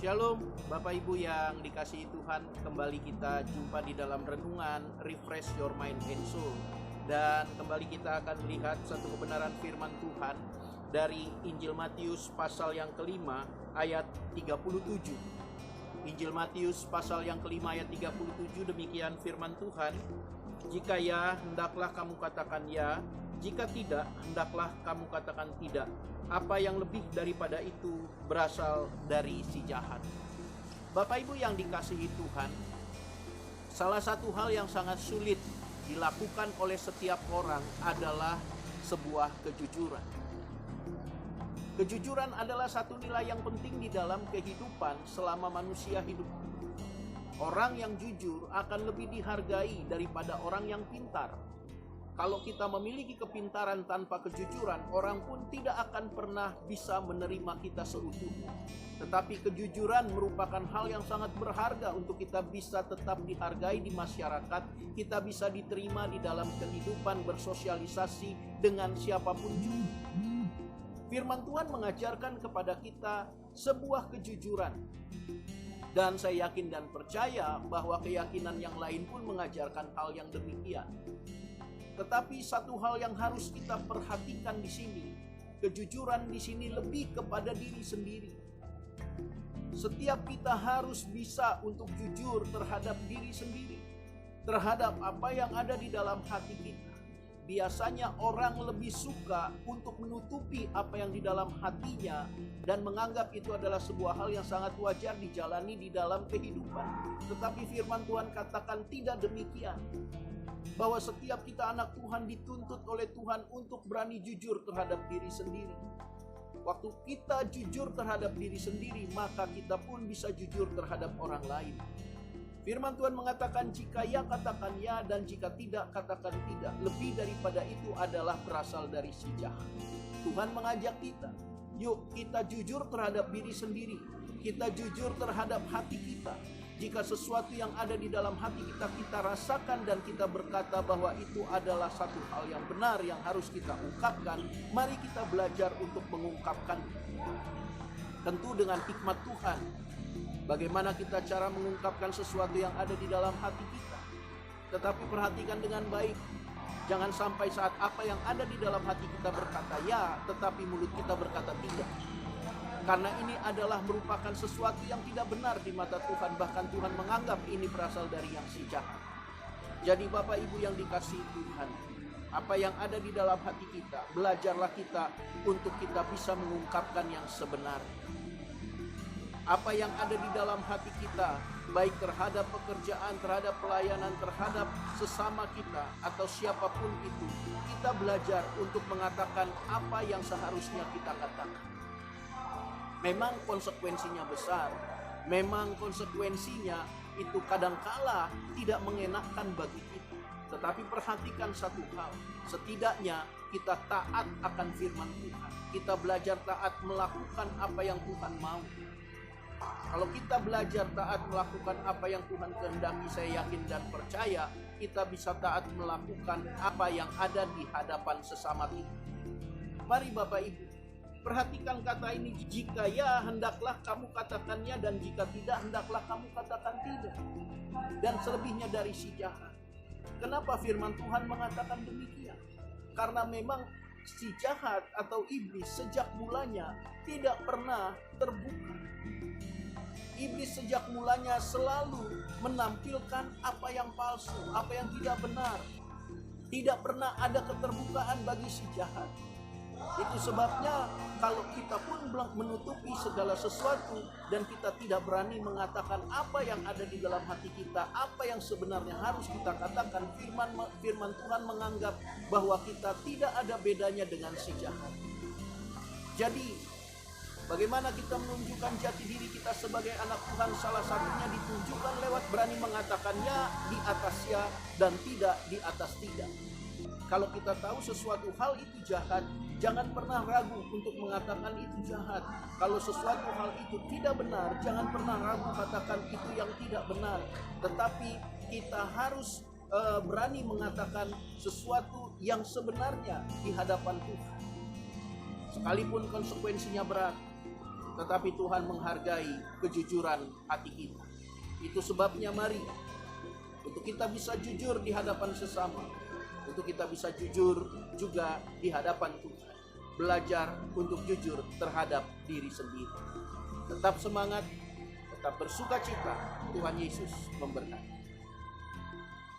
Shalom Bapak Ibu yang dikasihi Tuhan, kembali kita jumpa di dalam renungan Refresh Your Mind and Soul. Dan kembali kita akan melihat satu kebenaran firman Tuhan dari Injil Matius pasal yang kelima ayat 37. Injil Matius pasal yang kelima ayat 37, demikian firman Tuhan. Jika ya, hendaklah kamu katakan ya. Jika tidak, hendaklah kamu katakan tidak. Apa yang lebih daripada itu berasal dari si jahat. Bapak Ibu yang dikasihi Tuhan, salah satu hal yang sangat sulit dilakukan oleh setiap orang adalah sebuah kejujuran. Kejujuran adalah satu nilai yang penting di dalam kehidupan selama manusia hidup. Orang yang jujur akan lebih dihargai daripada orang yang pintar. Kalau kita memiliki kepintaran tanpa kejujuran, orang pun tidak akan pernah bisa menerima kita seutuhnya. Tetapi kejujuran merupakan hal yang sangat berharga untuk kita bisa tetap dihargai di masyarakat. Kita bisa diterima di dalam kehidupan bersosialisasi dengan siapapun juga. Firman Tuhan mengajarkan kepada kita sebuah kejujuran. Dan saya yakin dan percaya bahwa keyakinan yang lain pun mengajarkan hal yang demikian. Tetapi satu hal yang harus kita perhatikan di sini, kejujuran di sini lebih kepada diri sendiri. Setiap kita harus bisa untuk jujur terhadap diri sendiri, terhadap apa yang ada di dalam hati kita. Biasanya orang lebih suka untuk menutupi apa yang di dalam hatinya dan menganggap itu adalah sebuah hal yang sangat wajar dijalani di dalam kehidupan. Tetapi firman Tuhan katakan tidak demikian. Bahwa setiap kita anak Tuhan dituntut oleh Tuhan untuk berani jujur terhadap diri sendiri. Waktu kita jujur terhadap diri sendiri, maka kita pun bisa jujur terhadap orang lain. Firman Tuhan mengatakan jika ya katakan ya, dan jika tidak katakan tidak. Lebih daripada itu adalah berasal dari si jahat. Tuhan mengajak kita, yuk kita jujur terhadap diri sendiri. Kita jujur terhadap hati kita. Jika sesuatu yang ada di dalam hati kita, kita rasakan dan kita berkata bahwa itu adalah satu hal yang benar yang harus kita ungkapkan, mari kita belajar untuk mengungkapkan. Tentu dengan hikmat Tuhan. Bagaimana kita cara mengungkapkan sesuatu yang ada di dalam hati kita. Tetapi perhatikan dengan baik. Jangan sampai saat apa yang ada di dalam hati kita berkata ya, tetapi mulut kita berkata tidak. Karena ini adalah merupakan sesuatu yang tidak benar di mata Tuhan. Bahkan Tuhan menganggap ini berasal dari yang si jahat. Jadi Bapak Ibu yang dikasihi Tuhan, apa yang ada di dalam hati kita, belajarlah kita untuk kita bisa mengungkapkan yang sebenarnya. Apa yang ada di dalam hati kita, baik terhadap pekerjaan, terhadap pelayanan, terhadap sesama kita atau siapapun itu, kita belajar untuk mengatakan apa yang seharusnya kita katakan. Memang konsekuensinya besar, memang konsekuensinya itu kadangkala tidak mengenakkan bagi kita. Tetapi perhatikan satu hal, setidaknya kita taat akan firman Tuhan. Kita belajar taat melakukan apa yang Tuhan mau. Kalau kita belajar taat melakukan apa yang Tuhan kehendaki, saya yakin dan percaya kita bisa taat melakukan apa yang ada di hadapan sesama kita. Mari Bapak Ibu, perhatikan kata ini, jika ya hendaklah kamu katakan ya, dan jika tidak hendaklah kamu katakan tidak. Dan selebihnya dari si jahat. Kenapa firman Tuhan mengatakan demikian? Karena memang si jahat atau iblis sejak mulanya tidak pernah terbuka. Iblis sejak mulanya selalu menampilkan apa yang palsu, apa yang tidak benar. Tidak pernah ada keterbukaan bagi si jahat. Itu sebabnya kalau kita pun menutupi segala sesuatu dan kita tidak berani mengatakan apa yang ada di dalam hati kita, apa yang sebenarnya harus kita katakan, firman Tuhan menganggap bahwa kita tidak ada bedanya dengan si jahat. Jadi bagaimana kita menunjukkan jati diri kita sebagai anak Tuhan? Salah satunya ditunjukkan lewat berani mengatakan ya di atas ya dan tidak di atas tidak. Kalau kita tahu sesuatu hal itu jahat, jangan pernah ragu untuk mengatakan itu jahat. Kalau sesuatu hal itu tidak benar, jangan pernah ragu katakan itu yang tidak benar. Tetapi kita harus berani mengatakan sesuatu yang sebenarnya di hadapan Tuhan. Sekalipun konsekuensinya berat, tetapi Tuhan menghargai kejujuran hati kita. Itu sebabnya mari, untuk kita bisa jujur di hadapan sesama, untuk kita bisa jujur juga di hadapan Tuhan, belajar untuk jujur terhadap diri sendiri. Tetap semangat, tetap bersukacita. Tuhan Yesus memberkati.